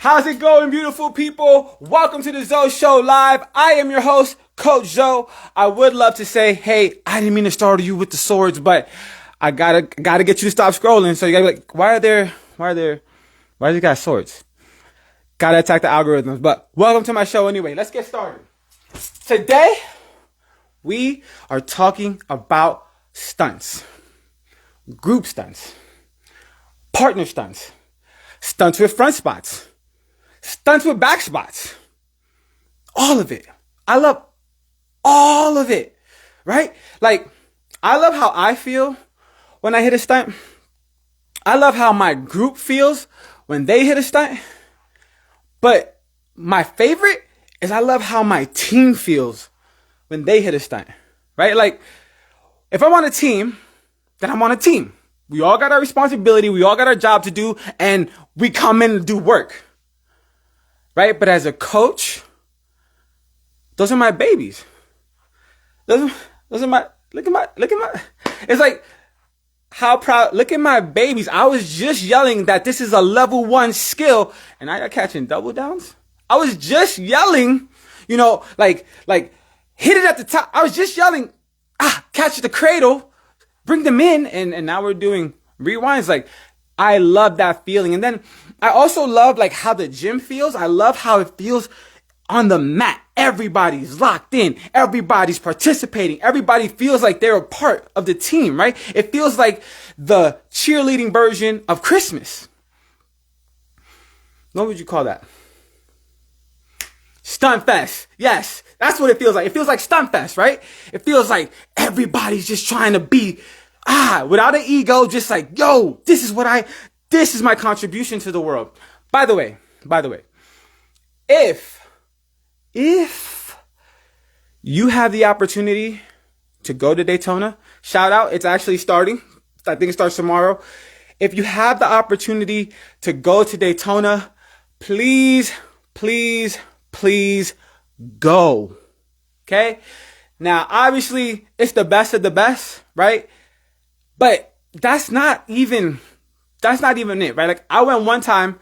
How's it going, beautiful people? Welcome to the ZoShow Live. I am your host, Coach Zo. I would love to say, hey, I didn't mean to startle you with the swords, but I gotta get you to stop scrolling. So you gotta be like, why are these guys swords? Gotta attack the algorithms. But welcome to my show anyway. Let's get started. Today, we are talking about stunts. Group stunts. Partner stunts. Stunts with front spots. Stunts with back spots. All of it. I love all of it. Right? Like, I love how I feel when I hit a stunt. I love how my group feels when they hit a stunt. But my favorite is I love how my team feels when they hit a stunt. Right? Like, if I'm on a team, then I'm on a team. We all got our responsibility. We all got our job to do. And we come in to do work. Right? But as a coach, those are my babies. Those are my, look at my, it's like, how proud, look at my babies. I was just yelling that this is a level 1 skill and I got catching double downs. I was just yelling, like hit it at the top. I was just yelling, catch the cradle, bring them in. And now we're doing rewinds. Like, I love that feeling. And then I also love like how the gym feels. I love how it feels on the mat. Everybody's locked in. Everybody's participating. Everybody feels like they're a part of the team, right? It feels like the cheerleading version of Christmas. What would you call that? Stunt Fest. Yes, that's what it feels like. It feels like Stunt Fest, right? It feels like everybody's just trying to be, without an ego, just like, yo, this is my contribution to the world. By the way, if you have the opportunity to go to Daytona, shout out, it's actually starting. I think it starts tomorrow. If you have the opportunity to go to Daytona, please go. Okay? Now, obviously, it's the best of the best, right? But that's not even it, right? Like, I went one time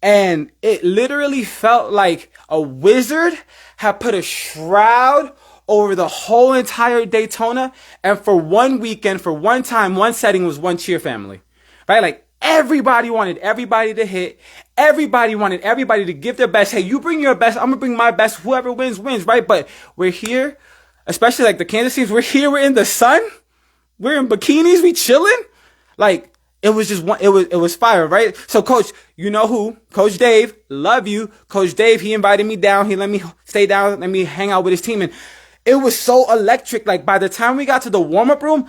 and it literally felt like a wizard had put a shroud over the whole entire Daytona. And for one weekend, for one time, one setting was one cheer family, right? Like, everybody wanted everybody to hit. Everybody wanted everybody to give their best. Hey, you bring your best. I'm going to bring my best. Whoever wins, right? But we're here, especially like the Kansas teams. We're here. We're in the sun. We're in bikinis. We chilling. Like, it was just one, it was fire, right? So coach, you know who? Coach Dave, love you. Coach Dave, he invited me down. He let me stay down, let me hang out with his team. And it was so electric. Like, by the time we got to the warm-up room,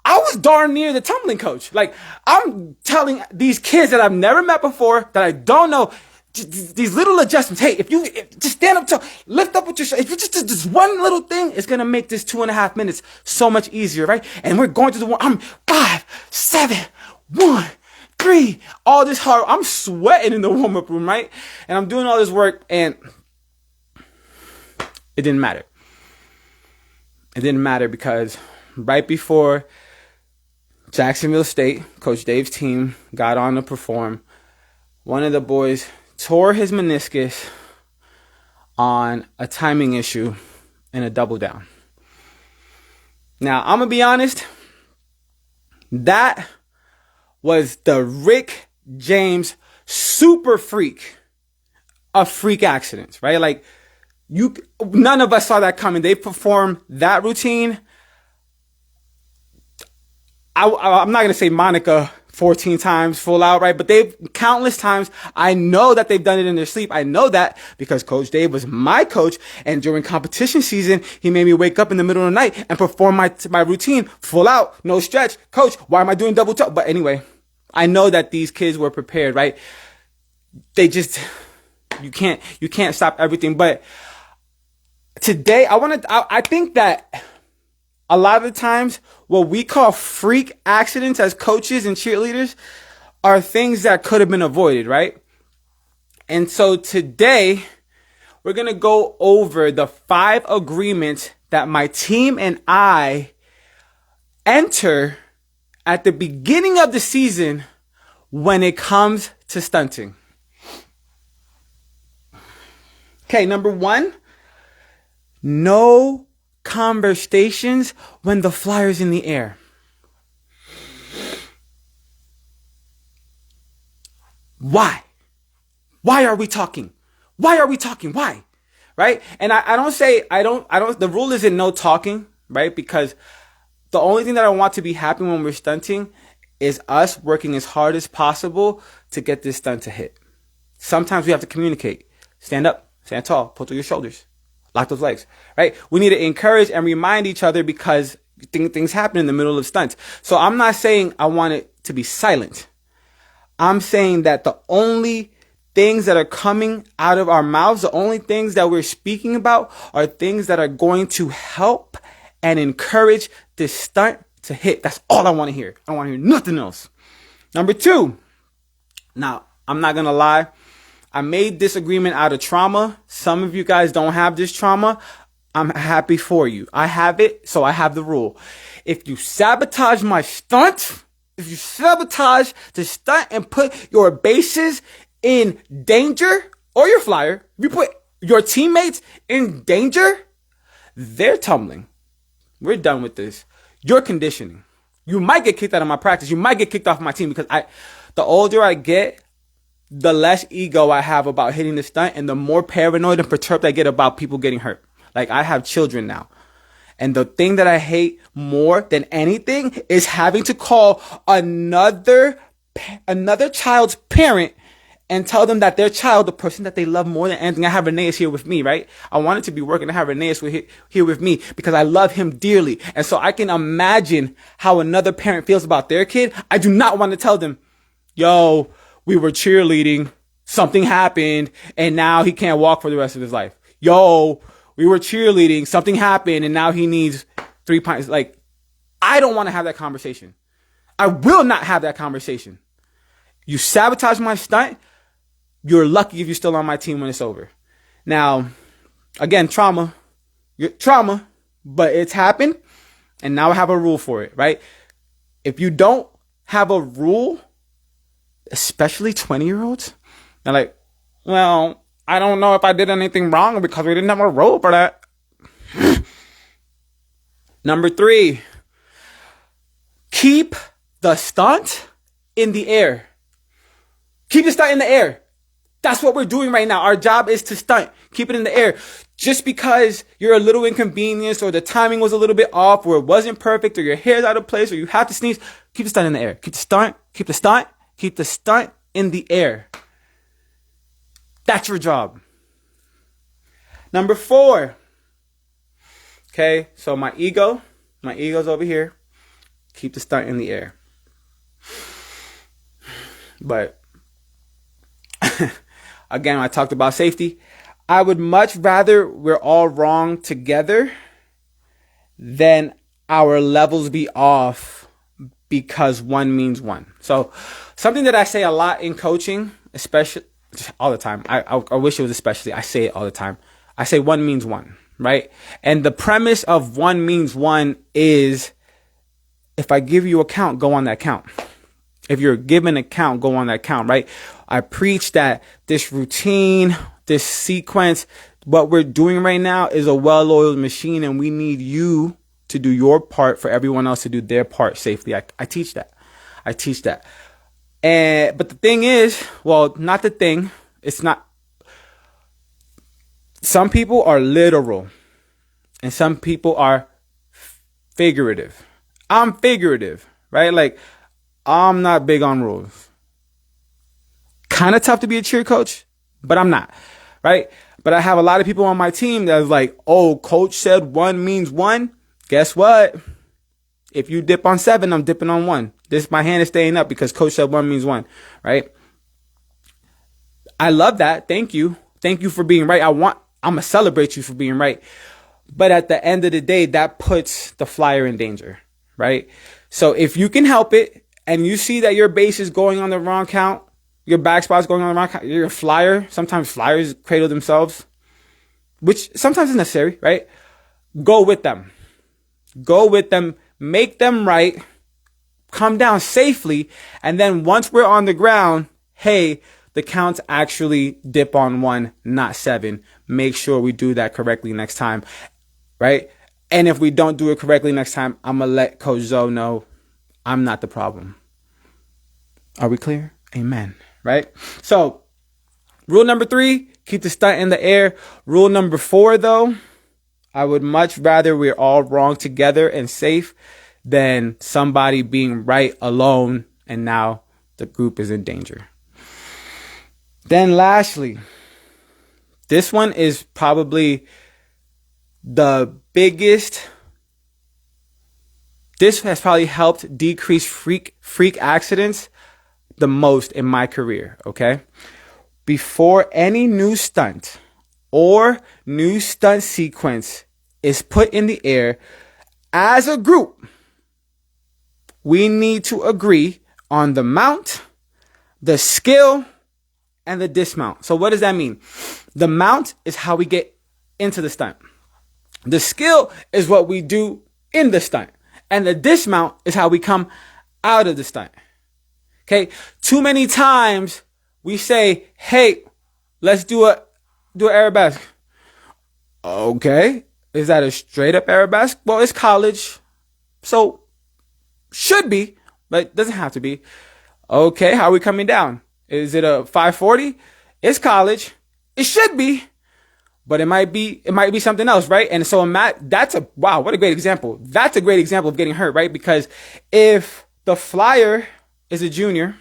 I was darn near the tumbling coach. Like, I'm telling these kids that I've never met before, that I don't know, these little adjustments. Hey, if just stand up tall, lift up with your shoulder. If you just do this one little thing, it's going to make this 2.5 minutes so much easier, right? And we're going to I'm 5, 7, 1, 3, all this hard. I'm sweating in the warm-up room, right? And I'm doing all this work and it didn't matter. It didn't matter because right before Jacksonville State, Coach Dave's team got on to perform, one of the boys tore his meniscus on a timing issue in a double down. Now, I'm going to be honest, that was the Rick James super freak of freak accidents, right? Like, none of us saw that coming. They performed that routine. I'm not going to say Monica 14 times full out, right? But they've countless times. I know that they've done it in their sleep. I know that because Coach Dave was my coach. And during competition season, he made me wake up in the middle of the night and perform my routine full out, no stretch. Coach, why am I doing double toe? But anyway, I know that these kids were prepared, right? They just, you can't stop everything. But today I think that a lot of the times what we call freak accidents as coaches and cheerleaders are things that could have been avoided, right? And so today we're going to go over the 5 agreements that my team and I enter at the beginning of the season when it comes to stunting. Okay, number 1, no conversations when the flyer's in the air. Why? Why are we talking? Why are we talking? Why? Right? And I don't, the rule isn't no talking, right? Because the only thing that I want to be happening when we're stunting is us working as hard as possible to get this stunt to hit. Sometimes we have to communicate. Stand up, stand tall, pull through your shoulders, lock those legs, right? We need to encourage and remind each other because things happen in the middle of stunts. So I'm not saying I want it to be silent. I'm saying that the only things that are coming out of our mouths, the only things that we're speaking about are things that are going to help and encourage this stunt to hit. That's all I want to hear. I don't want to hear nothing else. Number 2. Now, I'm not going to lie. I made this agreement out of trauma. Some of you guys don't have this trauma. I'm happy for you. I have it, so I have the rule. If you sabotage my stunt, if you sabotage the stunt and put your bases in danger, or your flyer, if you put your teammates in danger, they're tumbling. We're done with this. You're conditioning. You might get kicked out of my practice. You might get kicked off my team because the older I get, the less ego I have about hitting the stunt and the more paranoid and perturbed I get about people getting hurt. Like, I have children now. And the thing that I hate more than anything is having to call another child's parent and tell them that their child, the person that they love more than anything. I have Reneus here with me, right? I wanted to be working to have Reneus here with me because I love him dearly. And so I can imagine how another parent feels about their kid. I do not want to tell them, yo, we were cheerleading, something happened, and now he can't walk for the rest of his life. Yo, we were cheerleading, something happened, and now he needs 3 pints. Like, I don't want to have that conversation. I will not have that conversation. You sabotage my stunt, you're lucky if you're still on my team when it's over. Now, again, trauma, but it's happened, and now I have a rule for it, right? If you don't have a rule, especially 20-year-olds, they're like, well, I don't know if I did anything wrong because we didn't have a rule for that. Number 3, keep the stunt in the air. Keep the stunt in the air. That's what we're doing right now. Our job is to stunt. Keep it in the air. Just because you're a little inconvenienced or the timing was a little bit off or it wasn't perfect or your hair's out of place or you have to sneeze, keep the stunt in the air. Keep the stunt in the air. That's your job. Number 4. Okay, so my ego's over here. Keep the stunt in the air. But again, I talked about safety. I would much rather we're all wrong together than our levels be off because one means one. So something that I say a lot in coaching, especially all the time. I wish it was especially. I say it all the time. I say one means one, right? And the premise of one means one is if I give you a count, go on that count. If you're given a count, go on that count, right? I preach that this routine, this sequence, what we're doing right now is a well-oiled machine, and we need you to do your part for everyone else to do their part safely. I teach that. But the thing is, well, not the thing. It's not. Some people are literal, and some people are figurative. I'm figurative, right? Like, I'm not big on rules. Kind of tough to be a cheer coach, but I'm not, right? But I have a lot of people on my team that's like, oh, coach said one means one. Guess what? If you dip on 7, I'm dipping on 1. My hand is staying up because coach said one means one, right? I love that. Thank you. Thank you for being right. I'm going to celebrate you for being right. But at the end of the day, that puts the flyer in danger, right? So if you can help it and you see that your base is going on the wrong count, your back spot's going on the wrong count, your flyer, sometimes flyers cradle themselves, which sometimes is necessary, right? Go with them. Make them right, come down safely, and then once we're on the ground, hey, the counts actually dip on 1, not 7. Make sure we do that correctly next time, right? And if we don't do it correctly next time, I'm going to let Coach Zo know I'm not the problem. Are we clear? Amen. Right? So, rule number 3, keep the stunt in the air. Rule number 4, though, I would much rather we're all wrong together and safe than somebody being right alone and now the group is in danger. Then lastly, this one is probably the biggest. This has probably helped decrease freak accidents the most in my career, okay? Before any new stunt or new stunt sequence is put in the air, as a group, we need to agree on the mount, the skill, and the dismount. So what does that mean? The mount is how we get into the stunt. The skill is what we do in the stunt. And the dismount is how we come out of the stunt. Okay? Too many times we say, hey, let's do an arabesque. Okay. Is that a straight up arabesque? Well, it's college. So should be, but it doesn't have to be. Okay. How are we coming down? Is it a 540? It's college. It should be. But it might be something else, right? And so wow, what a great example. That's a great example of getting hurt, right? Because if the flyer is a junior,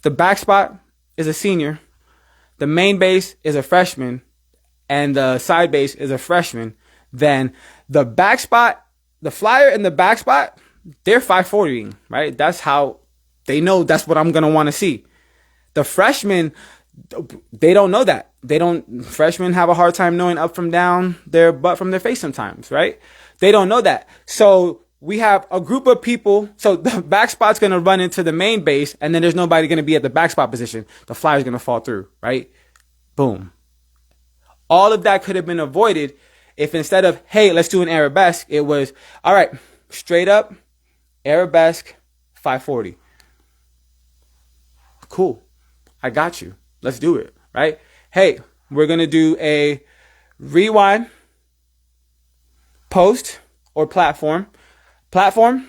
the back spot is a senior, the main base is a freshman, and the side base is a freshman, then the back spot, the flyer and the back spot, they're 540ing, right? That's how they know that's what I'm going to want to see. The freshmen, they don't know that. Freshmen have a hard time knowing up from down, their butt from their face sometimes, right? They don't know that. So we have a group of people. So the back spot's going to run into the main base, and then there's nobody going to be at the back spot position. The flyer's going to fall through, right? Boom. All of that could have been avoided if instead of, hey, let's do an arabesque, it was, all right, straight up, arabesque, 540. Cool. I got you. Let's do it, right? Hey, we're going to do a rewind, post, or platform. Platform,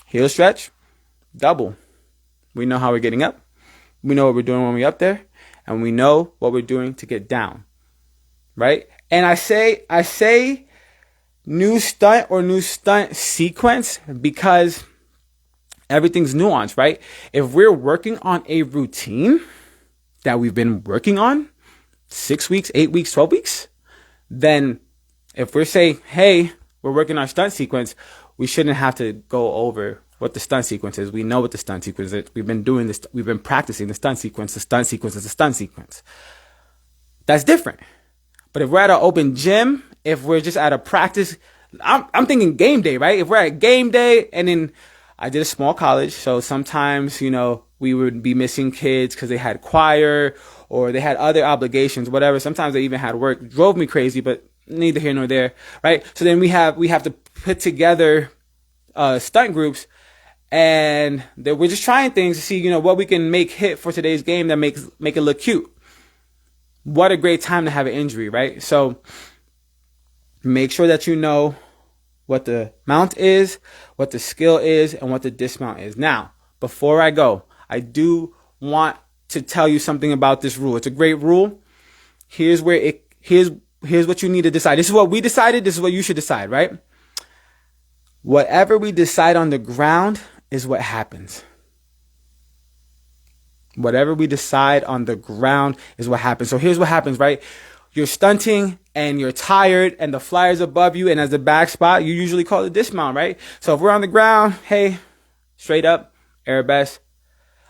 heel stretch, double. We know how we're getting up. We know what we're doing when we're up there. And we know what we're doing to get down, right? And I say new stunt or new stunt sequence because everything's nuanced, right? If we're working on a routine that we've been working on 6 weeks, 8 weeks, 12 weeks, then if we're saying, hey, we're working on stunt sequence, we shouldn't have to go over what the stunt sequence is. We know what the stunt sequence is. We've been doing this. We've been practicing the stunt sequence. The stunt sequence is a stunt sequence. That's different. But if we're at an open gym, if we're just at a practice, I'm thinking game day, right? If we're at game day, and then I did a small college, so sometimes, we would be missing kids because they had choir or they had other obligations, whatever. Sometimes they even had work. It drove me crazy, but neither here nor there, right? So then we have to put together stunt groups, and we're just trying things to see, what we can make hit for today's game that make it look cute. What a great time to have an injury, right? So make sure that you know what the mount is, what the skill is, and what the dismount is. Now, before I go, I do want to tell you something about this rule. It's a great rule. Here's what you need to decide. This is what we decided. This is what you should decide, right? Whatever we decide on the ground is what happens. Whatever we decide on the ground is what happens. So here's what happens, right? You're stunting and you're tired and the flyer's above you, and as the back spot, you usually call it dismount, right? So if we're on the ground, hey, straight up, arabesque.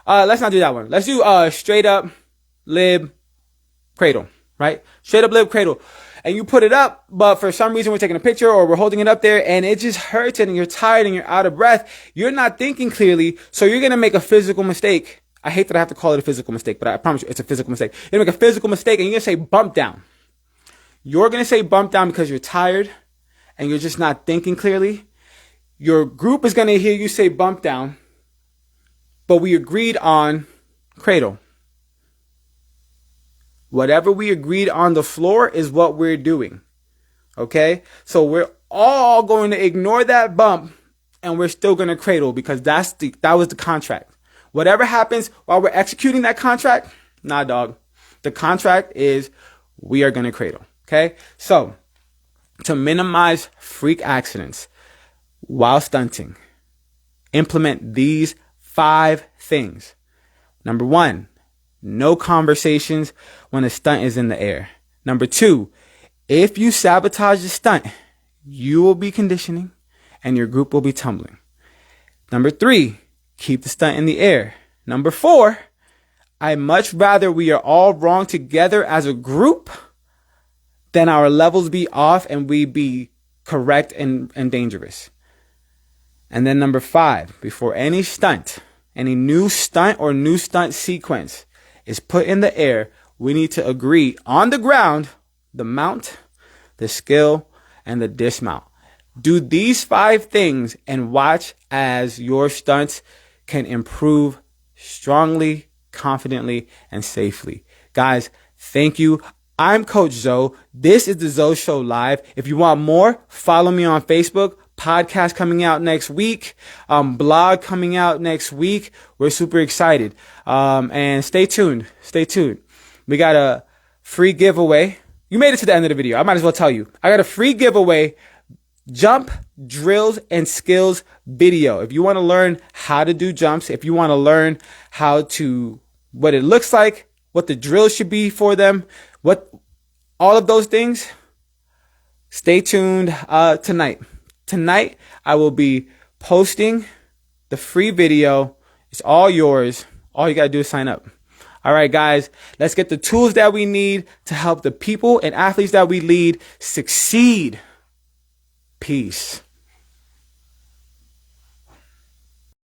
Let's not do that one. Let's do straight up, lib, cradle, right? Straight up, lib, cradle. And you put it up, but for some reason we're taking a picture or we're holding it up there and it just hurts and you're tired and you're out of breath. You're not thinking clearly, so you're going to make a physical mistake. I hate that I have to call it a physical mistake, but I promise you it's a physical mistake. You're going to make a physical mistake and you're going to say bump down. You're going to say bump down because you're tired and you're just not thinking clearly. Your group is going to hear you say bump down, but we agreed on cradle, Whatever we agreed on the floor is what we're doing. Okay? So we're all going to ignore that bump and we're still going to cradle because that was the contract. Whatever happens while we're executing that contract, nah, dog. The contract is we are going to cradle. Okay? So to minimize freak accidents while stunting, implement these 5 things. Number 1, no conversations when a stunt is in the air. Number 2, if you sabotage the stunt, you will be conditioning and your group will be tumbling. Number 3, keep the stunt in the air. Number 4, I'd much rather we are all wrong together as a group than our levels be off and we be correct and dangerous. And then number 5, before any new stunt or new stunt sequence is put in the air, we need to agree on the ground, the mount, the skill, and the dismount. Do these 5 things and watch as your stunts can improve strongly, confidently, and safely. Guys, thank you. I'm Coach Zo. This is the ZoShow Live. If you want more, follow me on Facebook. Podcast coming out next week. Blog coming out next week. We're super excited. And stay tuned. Stay tuned. We got a free giveaway. You made it to the end of the video. I might as well tell you. I got a free giveaway jump drills and skills video. If you want to learn how to do jumps, if you want to learn what it looks like, what the drills should be for them, all of those things, stay tuned tonight. Tonight, I will be posting the free video. It's all yours. All you got to do is sign up. All right, guys, let's get the tools that we need to help the people and athletes that we lead succeed. Peace.